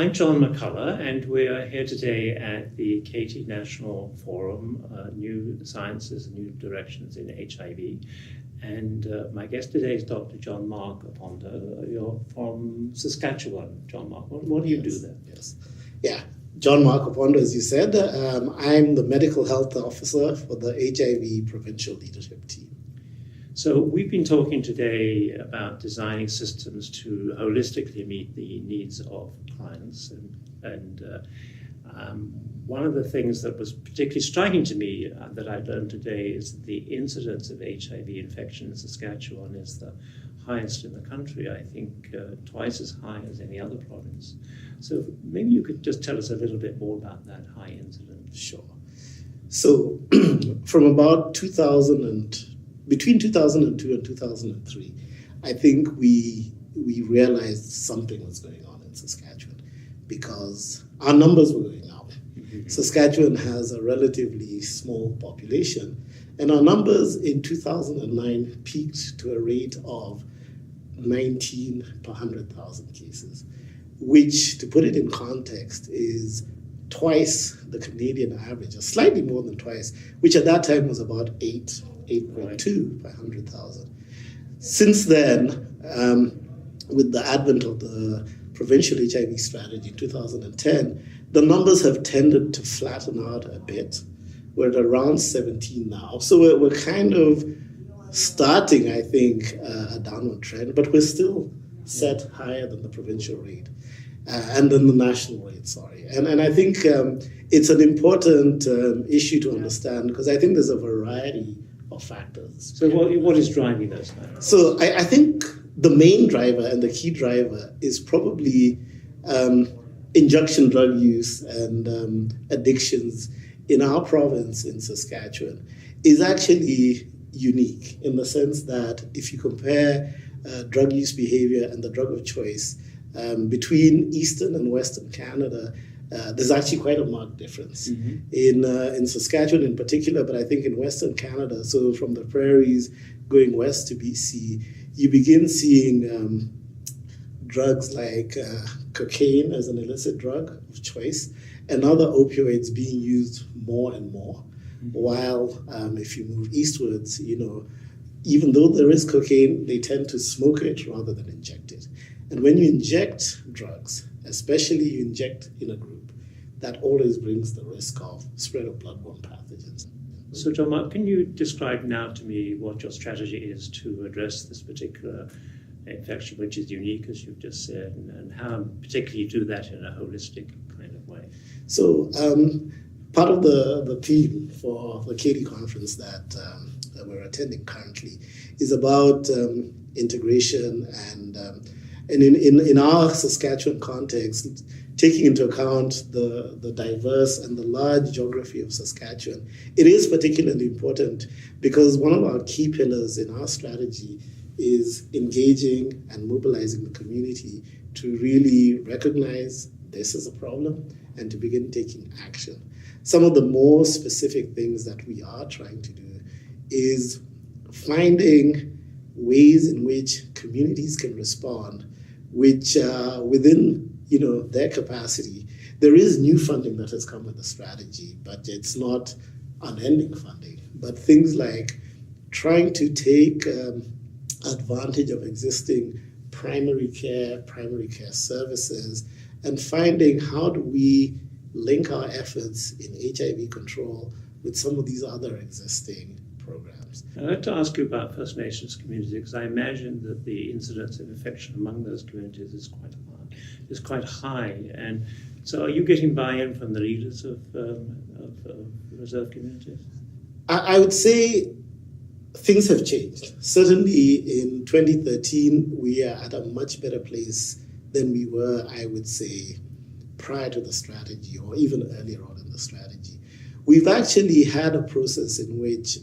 I'm John McCullough, and we are here today at the Katie National Forum, New Sciences and New Directions in HIV. And my guest today is Dr. Johnmark Opondo. You're from Saskatchewan, Johnmark. What do you do there? Yes. Yeah, Johnmark Opondo, as you said. I'm the medical health officer for the HIV provincial leadership team. So we've been talking today about designing systems to holistically meet the needs of clients. And one of the things that was particularly striking to me that I learned today is that the incidence of HIV infection in Saskatchewan is the highest in the country, I think twice as high as any other province. So maybe you could just tell us a little bit more about that high incidence. Sure. So from about between 2002 and 2003, I think we realized something was going on in Saskatchewan because our numbers were going up. Mm-hmm. Saskatchewan has a relatively small population, and our numbers in 2009 peaked to a rate of 19 per 100,000 cases, which, to put it in context, is twice the Canadian average, or slightly more than twice, which at that time was about 8.2 per 100,000. Since then, with the advent of the provincial HIV strategy in 2010, the numbers have tended to flatten out a bit. We're at around 17 now. So we're kind of starting, I think, a downward trend, but we're still set higher than the provincial rate. And then the national rate, sorry. And I think it's an important issue to understand because I think there's a variety of factors. So what is driving those factors? So I think the main driver and the key driver is probably injection drug use and addictions in our province in Saskatchewan is actually unique in the sense that if you compare drug use behavior and the drug of choice, between Eastern and Western Canada, there's actually quite a marked difference. Mm-hmm. In Saskatchewan in particular, but I think in Western Canada, so from the prairies going west to BC, you begin seeing drugs like cocaine as an illicit drug of choice and other opioids being used more and more. Mm-hmm. While if you move eastwards, even though there is cocaine, they tend to smoke it rather than inject it. And when you inject drugs, especially you inject in a group, that always brings the risk of spread of bloodborne pathogens. So, John, can you describe now to me what your strategy is to address this particular infection, which is unique, as you've just said, and how particularly you do that in a holistic kind of way? So, part of the theme for the Katie conference that we're attending currently is about integration and in our Saskatchewan context, taking into account the diverse and the large geography of Saskatchewan, it is particularly important because one of our key pillars in our strategy is engaging and mobilizing the community to really recognize this as a problem and to begin taking action. Some of the more specific things that we are trying to do is finding ways in which communities can respond, which within their capacity. There is new funding that has come with the strategy, but it's not unending funding. But things like trying to take advantage of existing primary care services and finding how do we link our efforts in HIV control with some of these other existing programs. I'd like to ask you about First Nations communities because I imagine that the incidence of infection among those communities is quite high. And so are you getting buy-in from the leaders of reserve communities? I would say things have changed. Certainly in 2013, we are at a much better place than we were, I would say, prior to the strategy or even earlier on in the strategy. We've actually had a process in which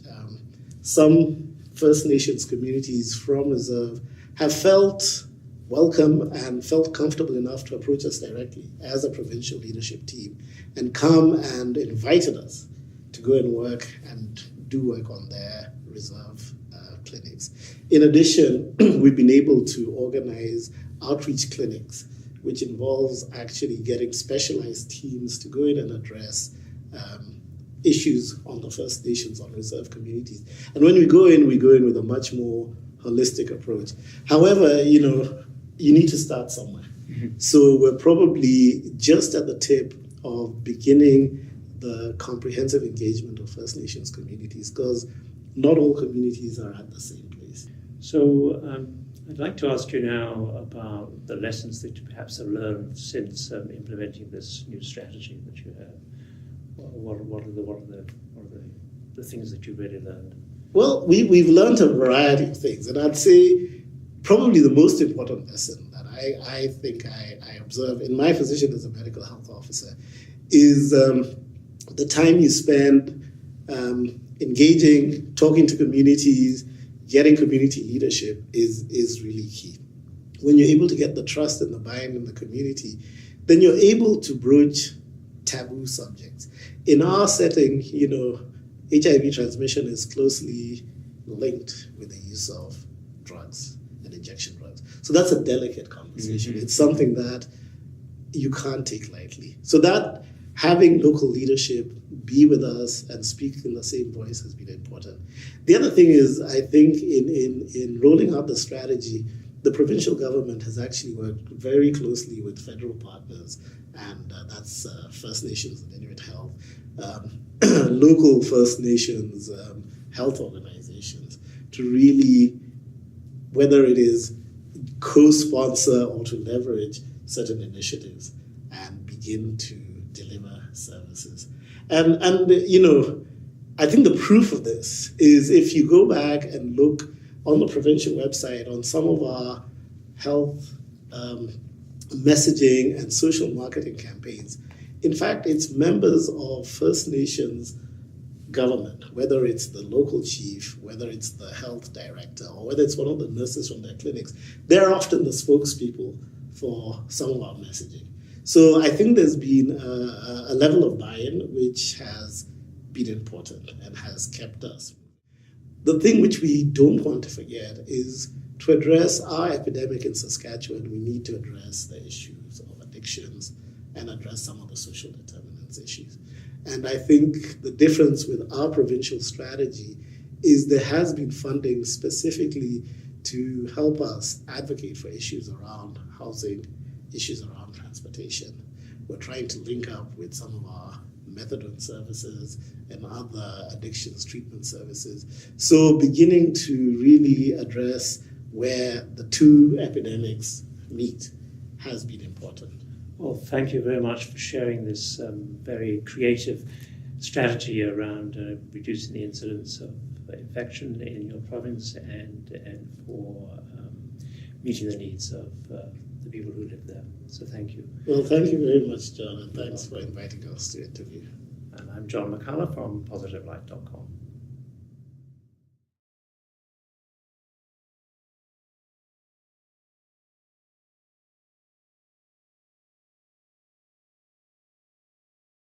some First Nations communities from reserve have felt welcome and felt comfortable enough to approach us directly as a provincial leadership team and come and invited us to go and work and do work on their reserve clinics. In addition, we've been able to organize outreach clinics which involves actually getting specialized teams to go in and address issues on the First Nations, on reserve communities. And when we go in with a much more holistic approach. However, you need to start somewhere. Mm-hmm. So we're probably just at the tip of beginning the comprehensive engagement of First Nations communities, because not all communities are at the same place. So I'd like to ask you now about the lessons that you perhaps have learned since implementing this new strategy that you have. What are the things that you really learned? Well, we've learned a variety of things, and I'd say probably the most important lesson that I think I observe in my position as a medical health officer is the time you spend engaging, talking to communities, getting community leadership is really key. When you're able to get the trust and the buy-in in the community, then you're able to broach taboo subjects. In our setting, HIV transmission is closely linked with the use of drugs and injection drugs. So that's a delicate conversation. Mm-hmm. It's something that you can't take lightly. So that having local leadership be with us and speak in the same voice has been important. The other thing is, I think in rolling out the strategy, the provincial government has actually worked very closely with federal partners, and that's First Nations and Inuit Health, local First Nations health organizations, to really, whether it is co-sponsor or to leverage certain initiatives and begin to deliver services. And I think the proof of this is if you go back and look on the provincial website on some of our health messaging and social marketing campaigns. In fact, it's members of First Nations government, whether it's the local chief, whether it's the health director, or whether it's one of the nurses from their clinics. They're often the spokespeople for some of our messaging. So I think there's been a level of buy-in which has been important and has kept us. The thing which we don't want to forget is to address our epidemic in Saskatchewan, we need to address the issues of addictions and address some of the social determinants issues. And I think the difference with our provincial strategy is there has been funding specifically to help us advocate for issues around housing, issues around transportation. We're trying to link up with some of our methadone services and other addictions treatment services. So beginning to really address where the two epidemics meet has been important. Well, thank you very much for sharing this very creative strategy around reducing the incidence of infection in your province and for meeting the needs of the people who live there. So thank you. Well, thank you very much, John, and thanks for inviting us to interview. And I'm John McCullough from PositiveLight.com.